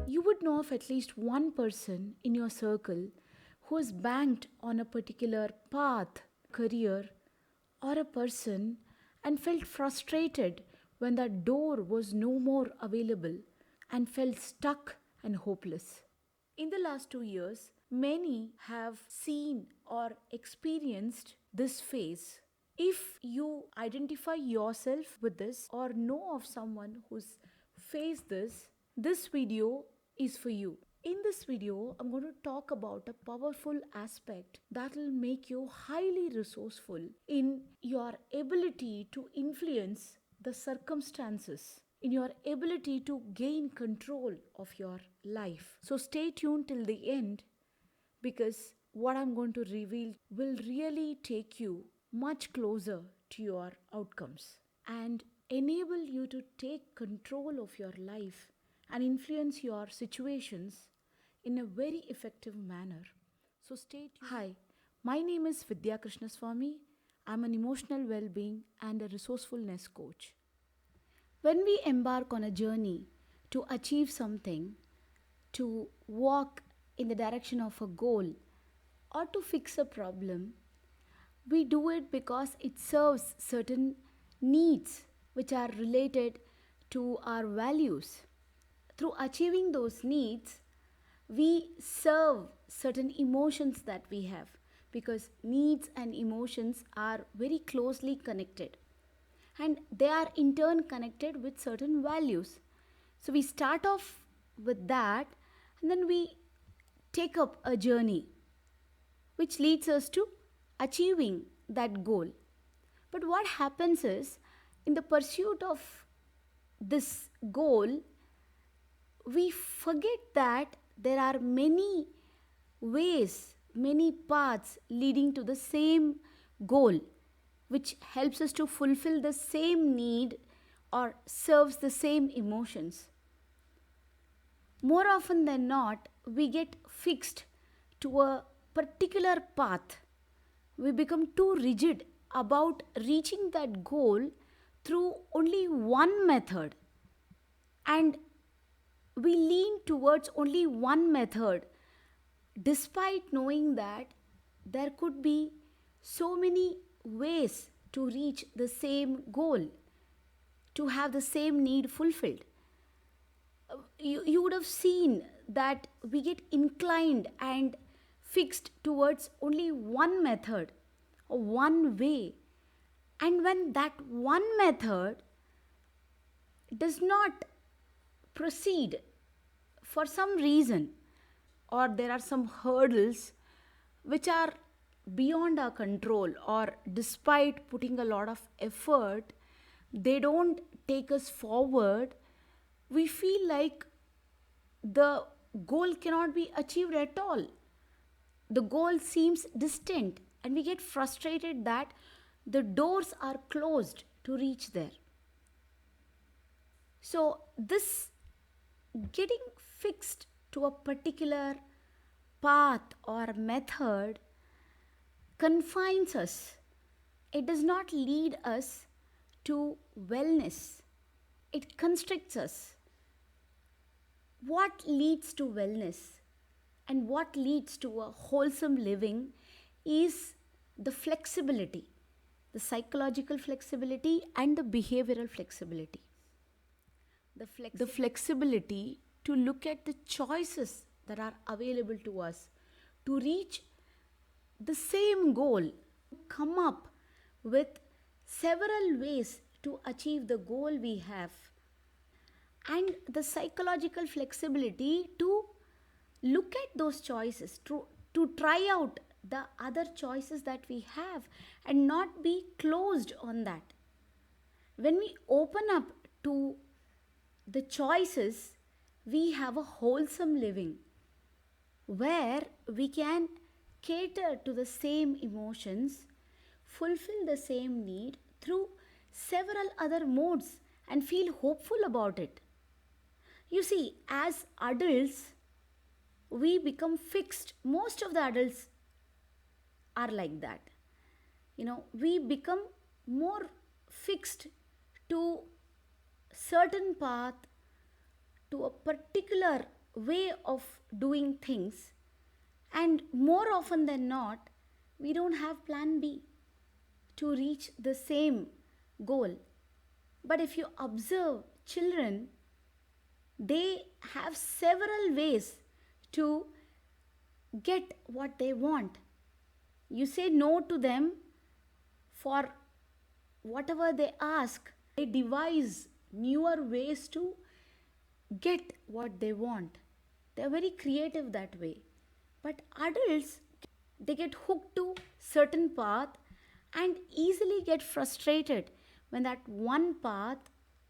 You would know of at least one person in your circle who is banked on a particular path, career, or a person and felt frustrated when that door was no more available and felt stuck and hopeless. In the last 2 years, many have seen or experienced this phase. If you identify yourself with this or know of someone who's faced this video is for you. In this video, I'm going to talk about a powerful aspect that will make you highly resourceful in your ability to influence the circumstances, in your ability to gain control of your life. So stay tuned till the end, because what I'm going to reveal will really take you much closer to your outcomes and enable you to take control of your life and influence your situations in a very effective manner. So stay tuned. Hi, my name is Vidyakrishnaswamy. I'm an emotional well-being and a resourcefulness coach. When we embark on a journey to achieve something, to walk in the direction of a goal, or to fix a problem, we do it because it serves certain needs which are related to our values. Through achieving those needs, we serve certain emotions that we have, because needs and emotions are very closely connected and they are in turn connected with certain values. So we start off with that and then we take up a journey which leads us to achieving that goal. But what happens is, in the pursuit of this goal, we forget that there are many ways, many paths leading to the same goal, which helps us to fulfill the same need or serves the same emotions. More often than not, we get fixed to a particular path. We become too rigid about reaching that goal through only one method, and we lean towards only one method despite knowing that there could be so many ways to reach the same goal, to have the same need fulfilled. You would have seen that we get inclined and fixed towards only one method or one way. And when that one method does not proceed for some reason, or there are some hurdles which are beyond our control, or despite putting a lot of effort, they don't take us forward, we feel like the goal cannot be achieved at all. The goal seems distant and we get frustrated that the doors are closed to reach there. So this getting fixed to a particular path or method confines us. It does not lead us to wellness. It constricts us. What leads to wellness and what leads to a wholesome living is the flexibility, the psychological flexibility and the behavioral flexibility. The flexibility to look at the choices that are available to us to reach the same goal, come up with several ways to achieve the goal we have, and the psychological flexibility to look at those choices, to try out the other choices that we have and not be closed on that. When we open up to the choices, we have a wholesome living where we can cater to the same emotions, fulfill the same need through several other modes and feel hopeful about it. You see, as adults, we become fixed. Most of the adults are like that. We become more fixed to certain path, to a particular way of doing things, and more often than not, we don't have plan B to reach the same goal. But if you observe children, they have several ways to get what they want. You say no to them for whatever they ask, they devise newer ways to get what they want. They are very creative that way. But adults, they get hooked to certain path and easily get frustrated when that one path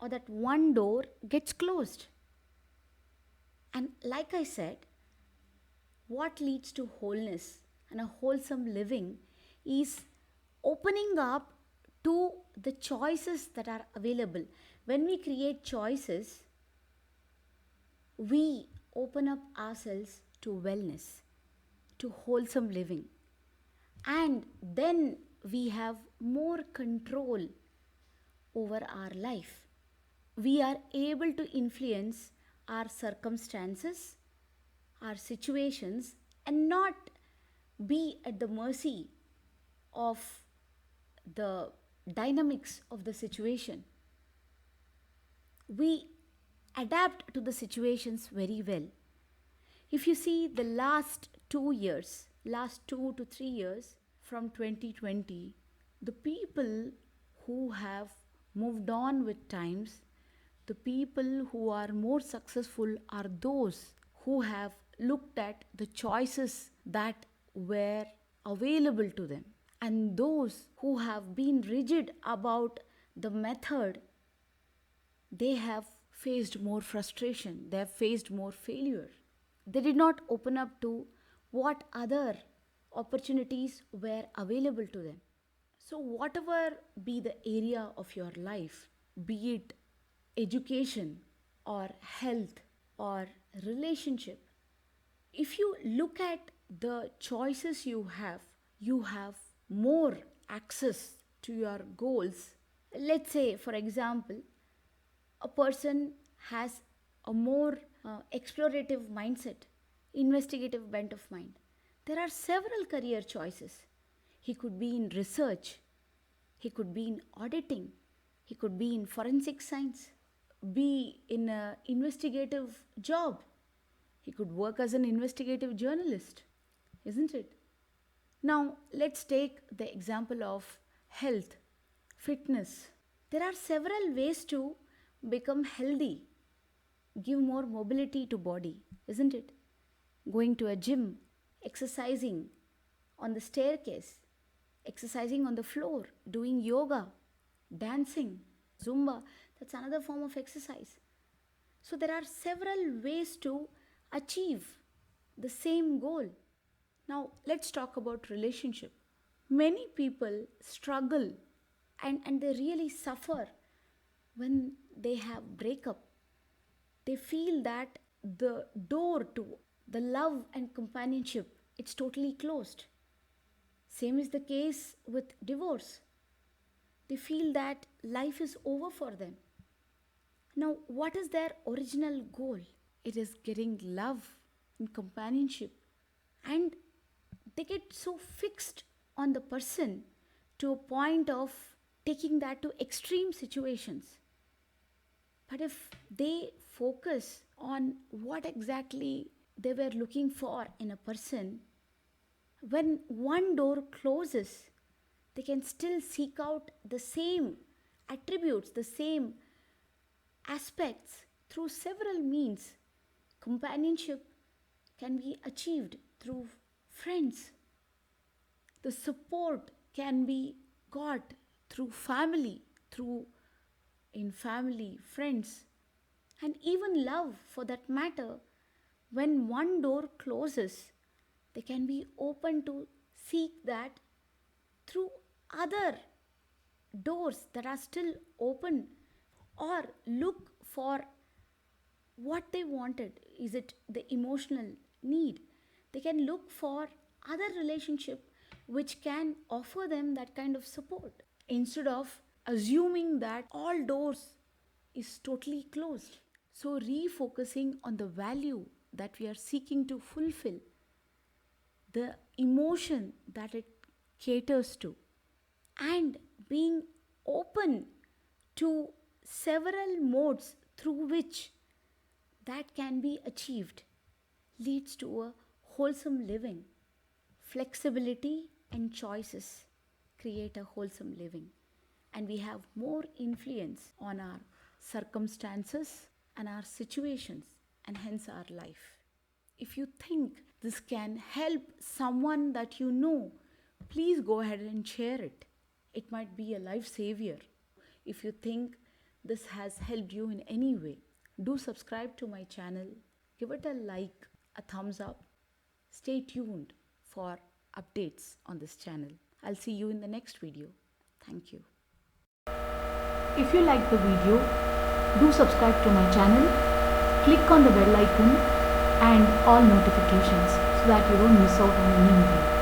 or that one door gets closed. And like I said, what leads to wholeness and a wholesome living is opening up to the choices that are available. When we create choices, we open up ourselves to wellness, to wholesome living. And then we have more control over our life. We are able to influence our circumstances, our situations, and not be at the mercy of the dynamics of the situation. We adapt to the situations very well. If you see the last 2 to 3 years from 2020, the people who have moved on with times, the people who are more successful are those who have looked at the choices that were available to them. And those who have been rigid about the method, they have faced more frustration, they have faced more failure. They did not open up to what other opportunities were available to them. So, whatever be the area of your life, be it education or health or relationship, if you look at the choices you have more access to your goals. Let's say, for example, a person has a more explorative mindset, investigative bent of mind. There are several career choices. He could be in research, he could be in auditing, he could be in forensic science, be in an investigative job. He could work as an investigative journalist, isn't it? Now, let's take the example of health, fitness. There are several ways to become healthy, give more mobility to body, isn't it? Going to a gym, exercising on the staircase, exercising on the floor, doing yoga, dancing, Zumba, that's another form of exercise. So there are several ways to achieve the same goal. Now let's talk about relationship. Many people struggle and they really suffer when they have breakup. They feel that the door to the love and companionship, it's totally closed. Same is the case with divorce. They feel that life is over for them. Now, what is their original goal? It is getting love and companionship. And they get so fixed on the person to a point of taking that to extreme situations. But if they focus on what exactly they were looking for in a person, when one door closes, they can still seek out the same attributes, the same aspects through several means. Companionship can be achieved through friends. The support can be got through family, friends, and even love for that matter. When one door closes, they can be open to seek that through other doors that are still open, or look for what they wanted. Is it the emotional need? They can look for other relationship which can offer them that kind of support instead of assuming that all doors is totally closed. So refocusing on the value that we are seeking to fulfill, the emotion that it caters to, and being open to several modes through which that can be achieved leads to a wholesome living. Flexibility and choices create a wholesome living, and we have more influence on our circumstances and our situations, and hence our life. If you think this can help someone that you know, please go ahead and share it. It might be a life savior. If you think this has helped you in any way, do subscribe to my channel, give it a like, a thumbs up. Stay tuned for updates on this channel. I'll see you in the next video. Thank you. If you like the video, do subscribe to my channel, click on the bell icon and all notifications so that you don't miss out on any video.